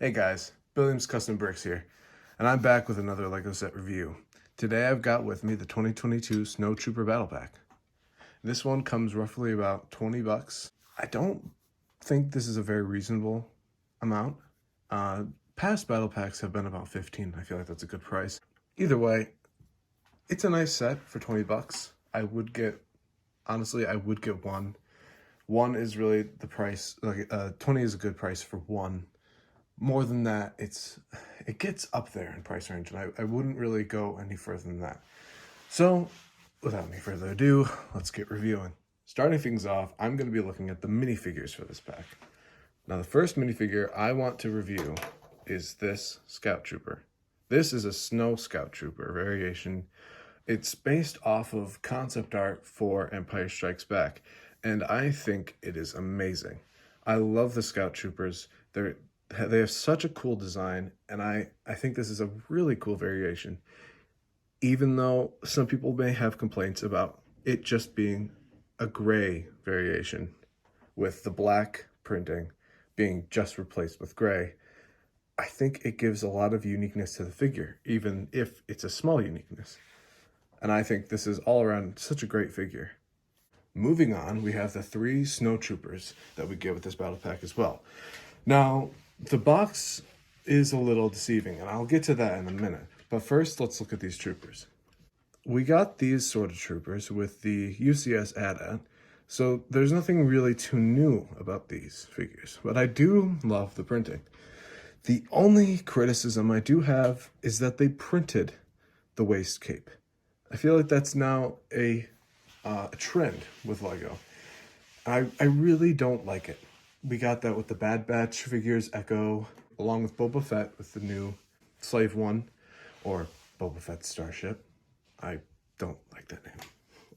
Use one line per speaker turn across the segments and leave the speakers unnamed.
Hey guys, Billiams Custom Bricks here, and I'm back with another LEGO set review. Today I've got with me the 2022 Snowtrooper Battle Pack. This one comes roughly about 20 bucks. I don't think this is a very reasonable amount. Past battle packs have been about 15. I feel like that's a good price. Either way, it's a nice set for 20 bucks. Honestly, I would get one. One is really the price, 20 is a good price for one. More than that, it gets up there in price range, and I wouldn't really go any further than that. So, without any further ado, let's get reviewing. Starting things off, I'm going to be looking at the minifigures for this pack. Now, the first minifigure I want to review is this Scout Trooper. This is a Snow Scout Trooper variation. It's based off of concept art for Empire Strikes Back, and I think it is amazing. I love the Scout Troopers. They have such a cool design, and I think this is a really cool variation, even though some people may have complaints about it just being a gray variation with the black printing being just replaced with gray. I think it gives a lot of uniqueness to the figure, even if it's a small uniqueness. And I think this is all around such a great figure. Moving on, we have the 3 Snowtroopers that we get with this battle pack as well. Now, the box is a little deceiving, and I'll get to that in a minute. But first, let's look at these troopers. We got these sort of troopers with the UCS AT-AT, so there's nothing really too new about these figures. But I do love the printing. The only criticism I do have is that they printed the waist cape. I feel like that's now a trend with LEGO. I really don't like it. We got that with the Bad Batch figures, Echo, along with Boba Fett with the new Slave One, or Boba Fett Starship. I don't like that name.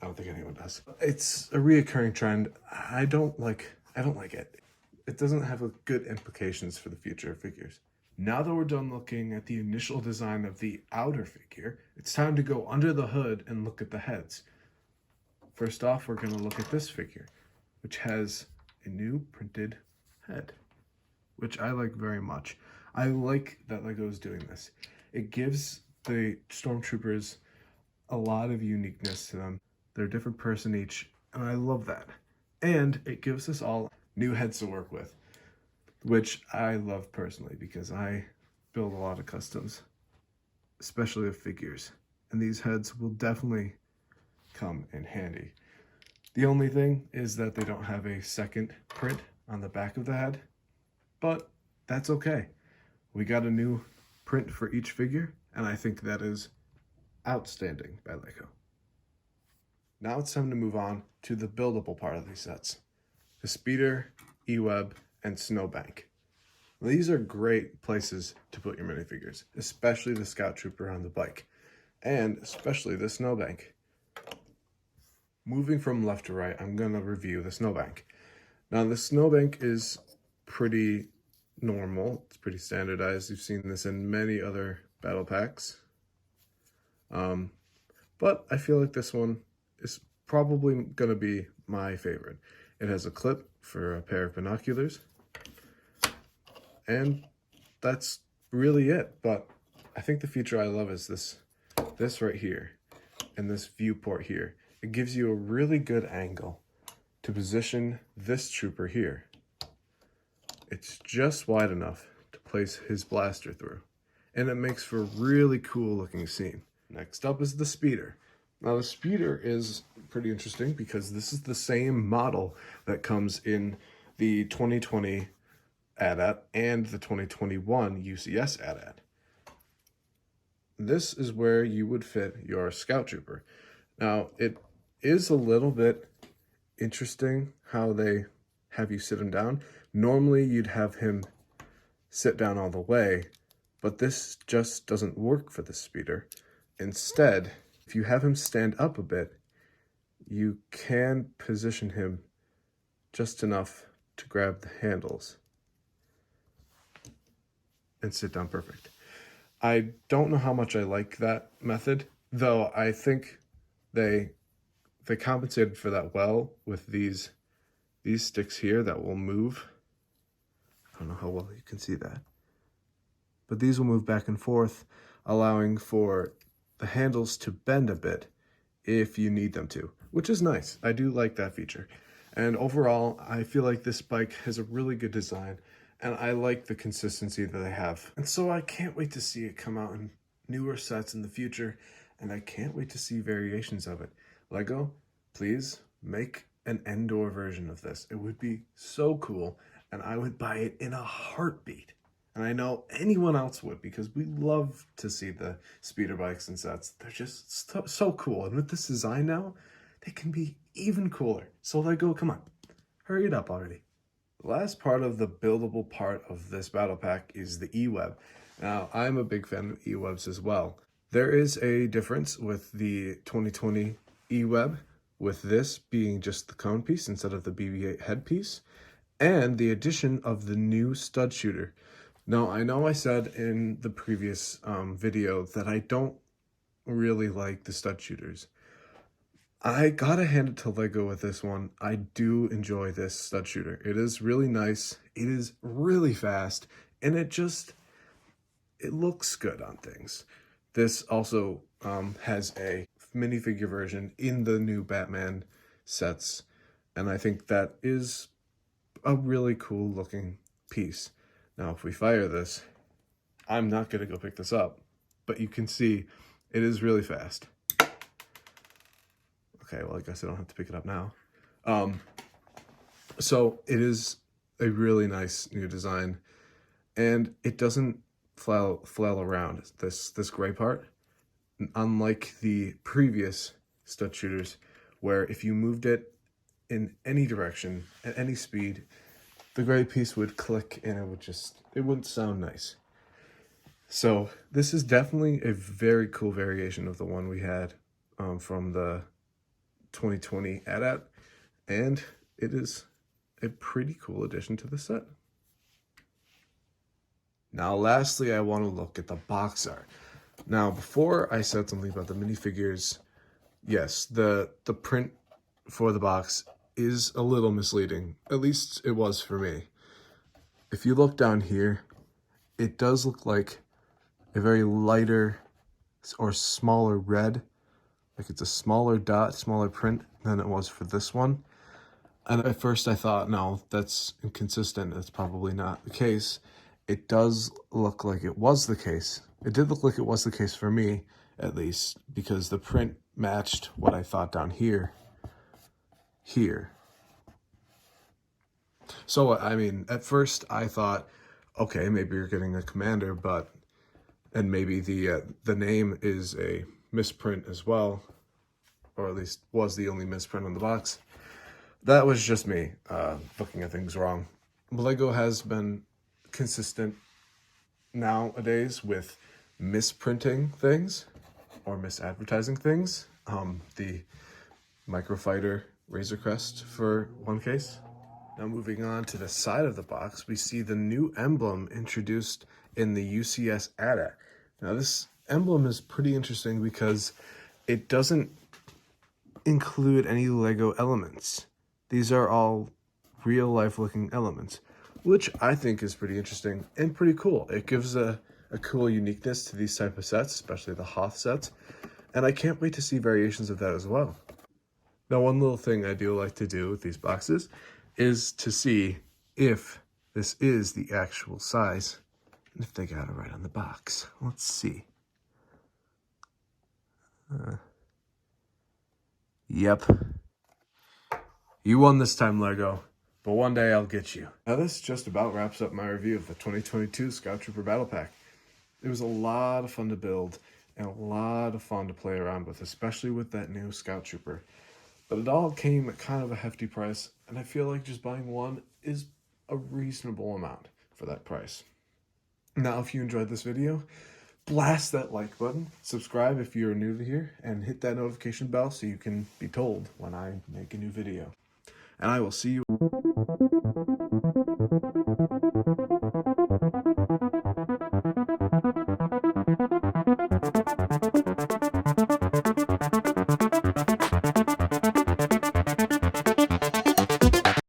I don't think anyone does. It's a reoccurring trend. I don't like it. It doesn't have good implications for the future of figures. Now that we're done looking at the initial design of the outer figure, it's time to go under the hood and look at the heads. First off, we're going to look at this figure, which has a new printed head, which I like very much. I like that LEGO is doing this. It gives the Stormtroopers a lot of uniqueness to them. They're a different person each, and I love that. And it gives us all new heads to work with, which I love personally because I build a lot of customs, especially of figures, and these heads will definitely come in handy. The only thing is that they don't have a second print on the back of the head, but that's okay. We got a new print for each figure, and I think that is outstanding by LEGO. Now it's time to move on to the buildable part of these sets. The Speeder, E-Web, and Snowbank. These are great places to put your minifigures, especially the Scout Trooper on the bike, and especially the Snowbank. Moving from left to right, I'm going to review the Snowbank. Now, the Snowbank is pretty normal. It's pretty standardized. You've seen this in many other battle packs. But I feel like this one is probably going to be my favorite. It has a clip for a pair of binoculars. And that's really it. But I think the feature I love is this right here and this viewport here. It gives you a really good angle to position this trooper here. It's just wide enough to place his blaster through, and it makes for a really cool looking scene. Next up is the Speeder. Now the Speeder is pretty interesting because this is the same model that comes in the 2020 AT-AT and the 2021 UCS AT-AT. This is where you would fit your Scout Trooper. Now, it is a little bit interesting how they have you sit him down. Normally, you'd have him sit down all the way, but this just doesn't work for the Speeder. Instead, if you have him stand up a bit, you can position him just enough to grab the handles and sit down perfect. I don't know how much I like that method, though I think they compensated for that well with these sticks here that will move. I don't know how well you can see that. but these will move back and forth, allowing for the handles to bend a bit if you need them to, which is nice. I do like that feature. And overall, I feel like this bike has a really good design, and I like the consistency that they have. And so I can't wait to see it come out in newer sets in the future, and I can't wait to see variations of it. Lego, please make an indoor version of this. It would be so cool, and I would buy it in a heartbeat. And I know anyone else would, because we love to see the speeder bikes and sets. They're just so cool. And with this design now, they can be even cooler. So Lego, come on, hurry it up already. The last part of the buildable part of this battle pack is the E-Web. Now, I'm a big fan of E-Webs as well. There is a difference with the 2020 E-Web, with this being just the cone piece instead of the BB-8 headpiece, and the addition of the new stud shooter. Now, I know I said in the previous video that I don't really like the stud shooters. I gotta hand it to Lego with this one. I do enjoy this stud shooter. It is really nice, it is really fast, and it looks good on things. This also has a minifigure version in the new Batman sets, and I think that is a really cool looking piece. Now, if we fire this, I'm not going to go pick this up, but you can see it is really fast. Okay, well, I guess I don't have to pick it up now. So it is a really nice new design, and it doesn't flail around, this gray part, unlike the previous stud shooters, where if you moved it in any direction, at any speed, the gray piece would click and it wouldn't sound nice. So this is definitely a very cool variation of the one we had from the 2020 AT-AT, and it is a pretty cool addition to the set. Now, lastly, I want to look at the box art. Now, before I said something about the minifigures, yes, the print for the box is a little misleading. At least it was for me. If you look down here, it does look like a very lighter or smaller red. Like it's a smaller dot, smaller print than it was for this one. And at first I thought, no, that's inconsistent. That's probably not the case. It does look like it was the case. It did look like it was the case for me, at least, because the print matched what I thought down here. So, I mean, at first I thought, okay, maybe you're getting a commander, and maybe the name is a misprint as well, or at least was the only misprint on the box. That was just me looking at things wrong. Lego has been consistent nowadays with misprinting things or misadvertising things. The Microfighter Razor Crest for one case. Now moving on to the side of the box, we see the new emblem introduced in the UCS AT-AT. Now this emblem is pretty interesting because it doesn't include any Lego elements. These are all real life looking elements, which I think is pretty interesting and pretty cool. It gives a cool uniqueness to these type of sets, especially the Hoth sets, and I can't wait to see variations of that as well. Now, one little thing I do like to do with these boxes is to see if this is the actual size, and if they got it right on the box. Let's see. Yep. You won this time, Lego. But one day I'll get you. Now this just about wraps up my review of the 2022 Scout Trooper Battle Pack. It was a lot of fun to build and a lot of fun to play around with, especially with that new Scout Trooper. But it all came at kind of a hefty price, and I feel like just buying one is a reasonable amount for that price. Now, if you enjoyed this video, blast that like button, subscribe if you're new to here, and hit that notification bell so you can be told when I make a new video. And I will see you.